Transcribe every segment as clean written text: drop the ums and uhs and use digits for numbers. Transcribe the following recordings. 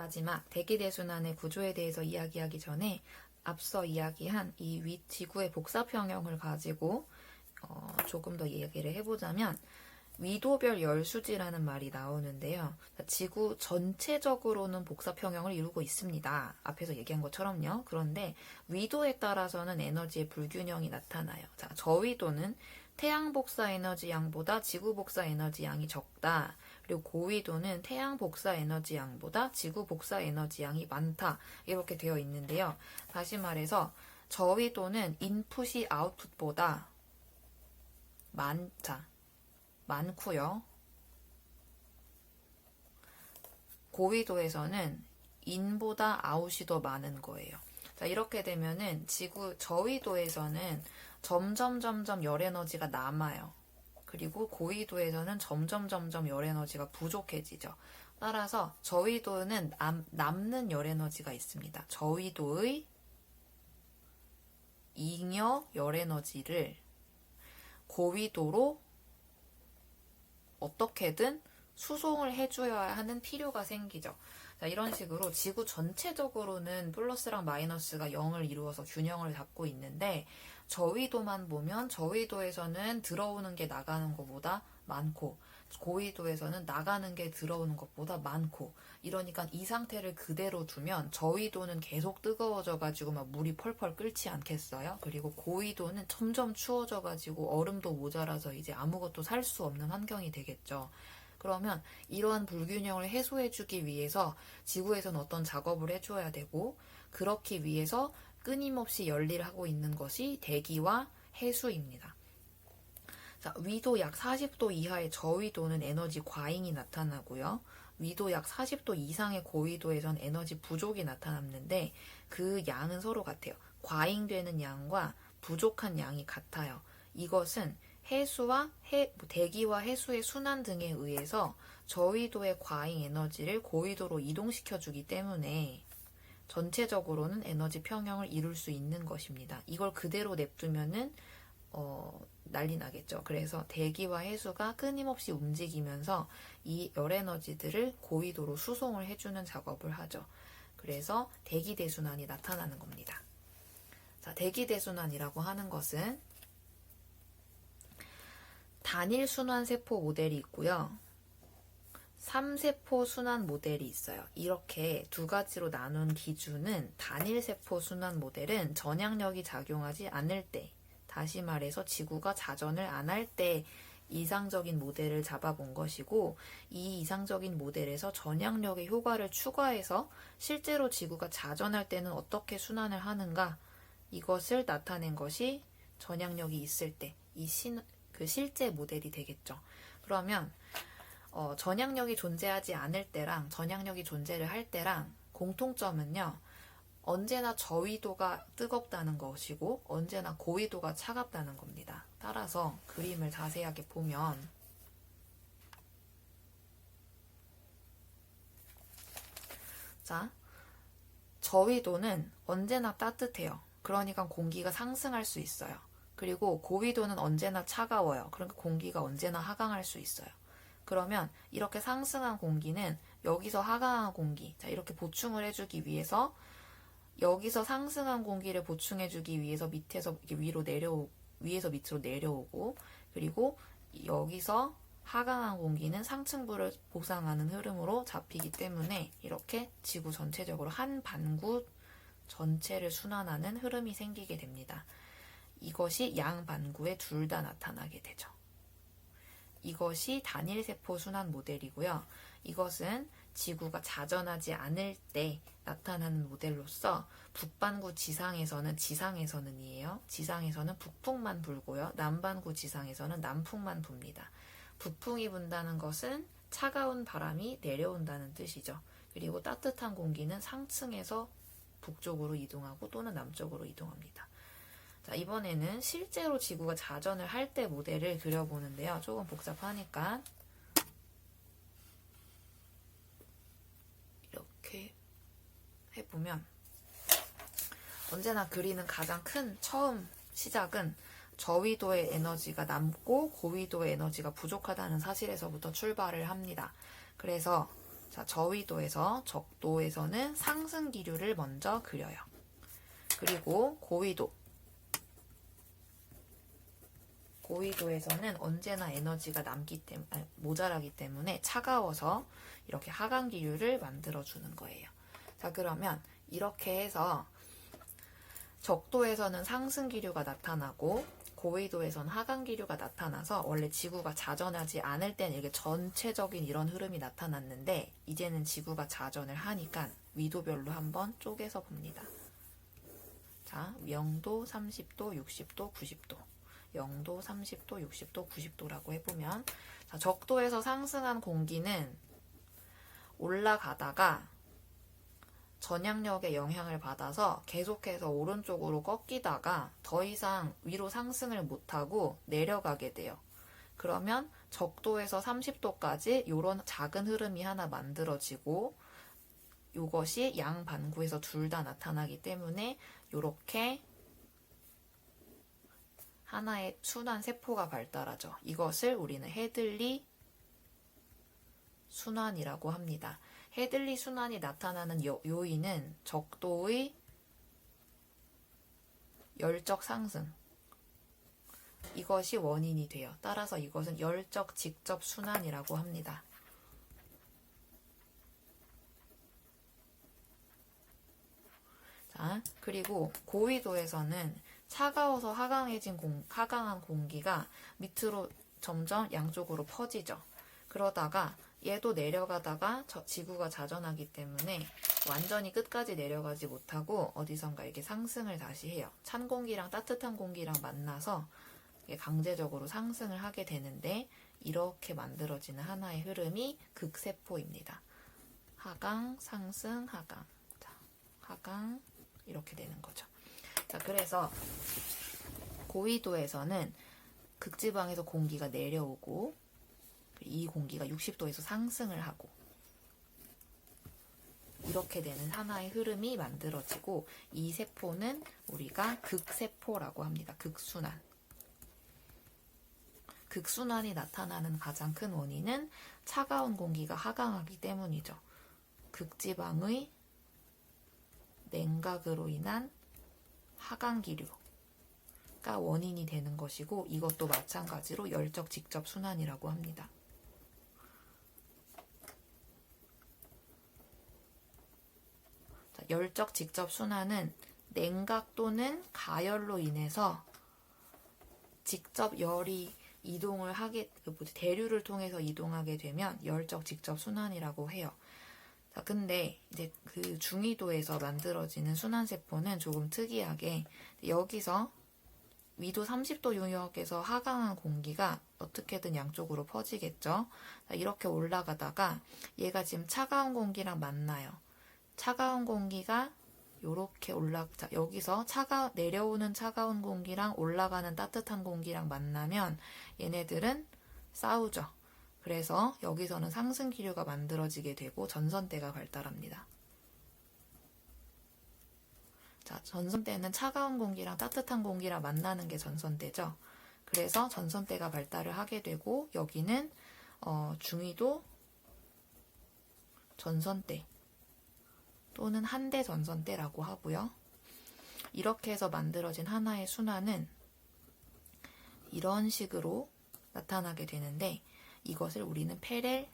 마지막 대기대순환의 구조에 대해서 이야기하기 전에 앞서 이야기한 이 지구의 복사평형을 가지고 조금 더 이야기를 해보자면 위도별 열수지라는 말이 나오는데요. 지구 전체적으로는 복사평형을 이루고 있습니다. 앞에서 얘기한 것처럼요. 그런데 위도에 따라서는 에너지의 불균형이 나타나요. 자, 저위도는 태양 복사 에너지 양보다 지구 복사 에너지 양이 적다. 그리고 고위도는 태양 복사 에너지 양보다 지구 복사 에너지 양이 많다. 이렇게 되어 있는데요. 다시 말해서 저위도는 인풋이 아웃풋보다 많고요. 고위도에서는 인보다 아웃이 더 많은 거예요. 자, 이렇게 되면은 지구 저위도에서는 점점 열 에너지가 남아요. 그리고 고위도에서는 점점 열 에너지가 부족해지죠. 따라서 저위도는 남는 열 에너지가 있습니다. 저위도의 잉여 열 에너지를 고위도로 어떻게든 수송을 해줘야 하는 필요가 생기죠. 자, 이런 식으로 지구 전체적으로는 플러스랑 마이너스가 0을 이루어서 균형을 잡고 있는데 저위도만 보면 저위도에서는 들어오는 게 나가는 것보다 많고 고위도에서는 나가는 게 들어오는 것보다 많고 이러니까 이 상태를 그대로 두면 저위도는 계속 뜨거워져 가지고 막 물이 펄펄 끓지 않겠어요? 그리고 고위도는 점점 추워져 가지고 얼음도 모자라서 이제 아무것도 살 수 없는 환경이 되겠죠. 그러면 이러한 불균형을 해소해주기 위해서 지구에서는 어떤 작업을 해줘야 되고 그렇기 위해서 끊임없이 열일을 하고 있는 것이 대기와 해수입니다. 자, 위도 약 40도 이하의 저위도는 에너지 과잉이 나타나고요. 위도 약 40도 이상의 고위도에선 에너지 부족이 나타났는데 그 양은 서로 같아요. 과잉되는 양과 부족한 양이 같아요. 이것은 대기와 해수의 순환 등에 의해서 저위도의 과잉 에너지를 고위도로 이동시켜주기 때문에 전체적으로는 에너지 평형을 이룰 수 있는 것입니다. 이걸 그대로 냅두면은 난리 나겠죠. 그래서 대기와 해수가 끊임없이 움직이면서 이 열 에너지들을 고위도로 수송을 해주는 작업을 하죠. 그래서 대기대순환이 나타나는 겁니다. 자, 대기대순환이라고 하는 것은 단일 순환 세포 모델이 있고요. 3세포 순환 모델이 있어요. 이렇게 두 가지로 나눈 기준은 단일 세포 순환 모델은 전향력이 작용하지 않을 때, 다시 말해서 지구가 자전을 안 할 때 이상적인 모델을 잡아본 것이고 이 이상적인 모델에서 전향력의 효과를 추가해서 실제로 지구가 자전할 때는 어떻게 순환을 하는가 이것을 나타낸 것이 전향력이 있을 때 그 실제 모델이 되겠죠. 그러면 전향력이 존재하지 않을 때랑 전향력이 존재를 할 때랑 공통점은요. 언제나 저위도가 뜨겁다는 것이고 언제나 고위도가 차갑다는 겁니다. 따라서 그림을 자세하게 보면 자, 저위도는 언제나 따뜻해요. 그러니까 공기가 상승할 수 있어요. 그리고 고위도는 언제나 차가워요. 그러니까 공기가 언제나 하강할 수 있어요. 그러면 이렇게 상승한 공기는 여기서 하강한 공기, 자, 이렇게 보충을 해주기 위해서 여기서 상승한 공기를 보충해주기 위해서 밑에서 이렇게 위에서 밑으로 내려오고 그리고 여기서 하강한 공기는 상층부를 보상하는 흐름으로 잡히기 때문에 이렇게 지구 전체적으로 한 반구 전체를 순환하는 흐름이 생기게 됩니다. 이것이 양 반구에 둘 다 나타나게 되죠. 이것이 단일세포 순환 모델이고요. 이것은 지구가 자전하지 않을 때 나타나는 모델로서 북반구 지상에서는이에요. 지상에서는 북풍만 불고요. 남반구 지상에서는 남풍만 붑니다. 북풍이 분다는 것은 차가운 바람이 내려온다는 뜻이죠. 그리고 따뜻한 공기는 상층에서 북쪽으로 이동하고 또는 남쪽으로 이동합니다. 자, 이번에는 실제로 지구가 자전을 할 때 모델을 그려보는데요. 조금 복잡하니까 이렇게 해보면 언제나 그리는 가장 큰 처음 시작은 저위도의 에너지가 남고 고위도의 에너지가 부족하다는 사실에서부터 출발을 합니다. 그래서 자, 저위도에서 적도에서는 상승 기류를 먼저 그려요. 그리고 고위도에서는 언제나 에너지가 모자라기 때문에 차가워서 이렇게 하강 기류를 만들어주는 거예요. 자, 그러면 이렇게 해서 적도에서는 상승 기류가 나타나고 고위도에서는 하강 기류가 나타나서 원래 지구가 자전하지 않을 땐 이렇게 전체적인 이런 흐름이 나타났는데 이제는 지구가 자전을 하니까 위도별로 한번 쪼개서 봅니다. 자, 0도, 30도, 60도, 90도. 0도, 30도, 60도, 90도라고 해보면 자, 적도에서 상승한 공기는 올라가다가 전향력의 영향을 받아서 계속해서 오른쪽으로 꺾이다가 더 이상 위로 상승을 못하고 내려가게 돼요. 그러면 적도에서 30도까지 이런 작은 흐름이 하나 만들어지고 이것이 양반구에서 둘 다 나타나기 때문에 이렇게 하나의 순환 세포가 발달하죠. 이것을 우리는 헤들리 순환이라고 합니다. 헤들리 순환이 나타나는 요인은 적도의 열적 상승. 이것이 원인이 돼요. 따라서 이것은 열적 직접 순환이라고 합니다. 자, 그리고 고위도에서는 차가워서 하강한 공기가 밑으로 점점 양쪽으로 퍼지죠. 그러다가 얘도 내려가다가 지구가 자전하기 때문에 완전히 끝까지 내려가지 못하고 어디선가 이렇게 상승을 다시 해요. 찬 공기랑 따뜻한 공기랑 만나서 강제적으로 상승을 하게 되는데 이렇게 만들어지는 하나의 흐름이 극세포입니다. 하강, 상승, 하강. 자, 하강 이렇게 되는 거죠. 자, 그래서 고위도에서는 극지방에서 공기가 내려오고 이 공기가 60도에서 상승을 하고 이렇게 되는 하나의 흐름이 만들어지고 이 세포는 우리가 극세포라고 합니다. 극순환. 극순환이 나타나는 가장 큰 원인은 차가운 공기가 하강하기 때문이죠. 극지방의 냉각으로 인한 하강 기류가 원인이 되는 것이고 이것도 마찬가지로 열적 직접 순환이라고 합니다. 자, 열적 직접 순환은 냉각 또는 가열로 인해서 직접 열이 대류를 통해서 이동하게 되면 열적 직접 순환이라고 해요. 자, 근데 이제 그 중위도에서 만들어지는 순환세포는 조금 특이하게 여기서 위도 30도 유역에서 하강한 공기가 어떻게든 양쪽으로 퍼지겠죠. 자, 이렇게 올라가다가 얘가 지금 차가운 공기랑 만나요. 차가운 공기가 요렇게 여기서 내려오는 차가운 공기랑 올라가는 따뜻한 공기랑 만나면 얘네들은 싸우죠. 그래서 여기서는 상승 기류가 만들어지게 되고 전선대가 발달합니다. 자, 전선대는 차가운 공기랑 따뜻한 공기랑 만나는 게 전선대죠. 그래서 전선대가 발달을 하게 되고 여기는 중위도 전선대 또는 한대 전선대라고 하고요. 이렇게 해서 만들어진 하나의 순환은 이런 식으로 나타나게 되는데 이것을 우리는 페렐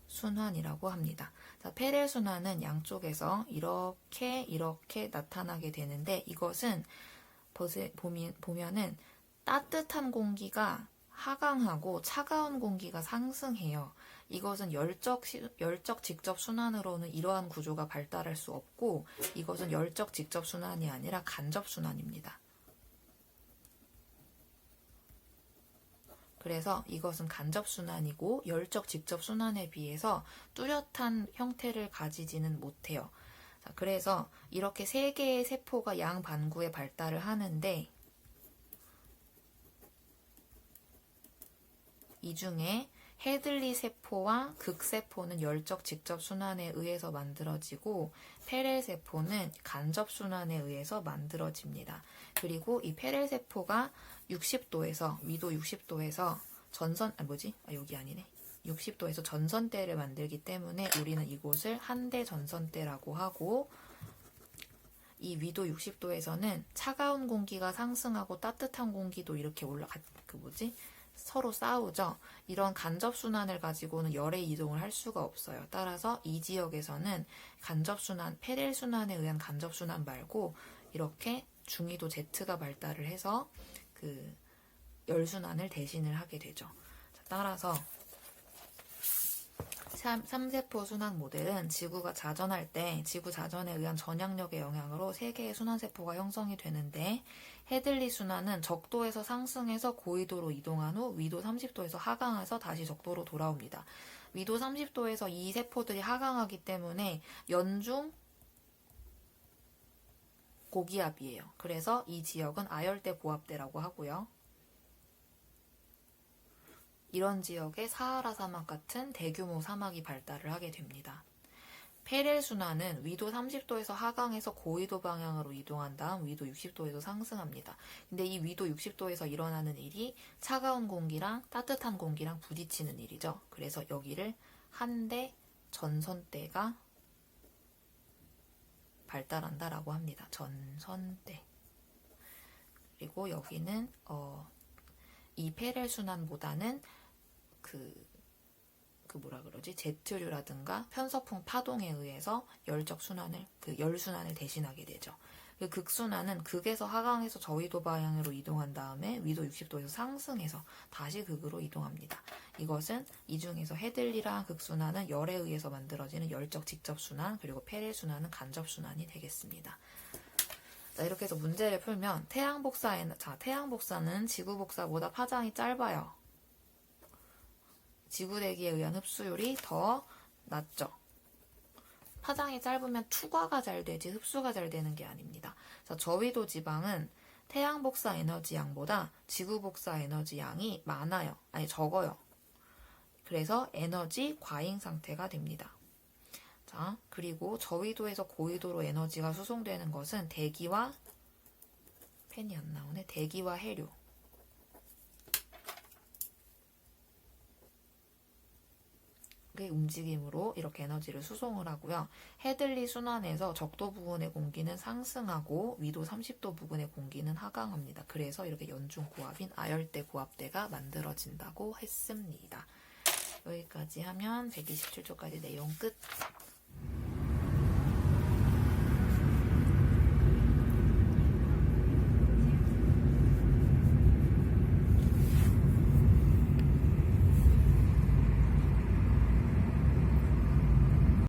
순환이라고 합니다. 자, 페렐 순환은 양쪽에서 이렇게 나타나게 되는데 이것은 보면은 따뜻한 공기가 하강하고 차가운 공기가 상승해요. 이것은 열적 직접 순환으로는 이러한 구조가 발달할 수 없고 이것은 열적 직접 순환이 아니라 간접 순환입니다. 그래서 이것은 간접 순환이고 열적 직접 순환에 비해서 뚜렷한 형태를 가지지는 못해요. 자, 그래서 이렇게 세 개의 세포가 양반구에 발달을 하는데 이 중에 헤들리 세포와 극세포는 열적 직접 순환에 의해서 만들어지고 페렐 세포는 간접 순환에 의해서 만들어집니다. 그리고 이 페렐 세포가 위도 60도에서 여기 아니네. 60도에서 전선대를 만들기 때문에 우리는 이곳을 한대 전선대라고 하고, 이 위도 60도에서는 차가운 공기가 상승하고 따뜻한 공기도 이렇게 서로 싸우죠. 이런 간접순환을 가지고는 열의 이동을 할 수가 없어요. 따라서 이 지역에서는 간접순환, 페렐순환에 의한 간접순환 말고 이렇게 중위도 Z가 발달을 해서 그 열순환을 대신을 하게 되죠. 자, 따라서 3세포 순환 모델은 지구가 자전할 때 지구 자전에 의한 전향력의 영향으로 3개의 순환세포가 형성이 되는데, 헤들리 순환은 적도에서 상승해서 고위도로 이동한 후 위도 30도에서 하강해서 다시 적도로 돌아옵니다. 위도 30도에서 이 세포들이 하강하기 때문에 연중 고기압이에요. 그래서 이 지역은 아열대 고압대라고 하고요. 이런 지역에 사하라 사막 같은 대규모 사막이 발달을 하게 됩니다. 페렐 순환은 위도 30도에서 하강해서 고위도 방향으로 이동한 다음 위도 60도에서 상승합니다. 근데 이 위도 60도에서 일어나는 일이 차가운 공기랑 따뜻한 공기랑 부딪히는 일이죠. 그래서 여기를 한대 전선대가 발달한다라고 합니다. 전선대. 그리고 여기는 이 페렐 순환보다는 제트류라든가 편서풍 파동에 의해서 열순환을 대신하게 되죠. 그 극순환은 극에서 하강해서 저위도 방향으로 이동한 다음에 위도 60도에서 상승해서 다시 극으로 이동합니다. 이것은 이 중에서 헤들리랑 극순환은 열에 의해서 만들어지는 열적 직접순환, 그리고 페렐 순환은 간접순환이 되겠습니다. 자, 이렇게 해서 문제를 풀면 태양복사는 지구복사보다 파장이 짧아요. 지구대기에 의한 흡수율이 더 낮죠. 파장이 짧으면 투과가 잘 되지 흡수가 잘 되는 게 아닙니다. 자, 저위도 지방은 태양복사 에너지 양보다 지구복사 에너지 양이 적어요. 그래서 에너지 과잉 상태가 됩니다. 자, 그리고 저위도에서 고위도로 에너지가 수송되는 것은 대기와 해류, 움직임으로 이렇게 에너지를 수송을 하고요. 헤들리 순환에서 적도 부근의 공기는 상승하고 위도 30도 부근의 공기는 하강합니다. 그래서 이렇게 연중 고압인 아열대 고압대가 만들어진다고 했습니다. 여기까지 하면 127초까지 내용 끝.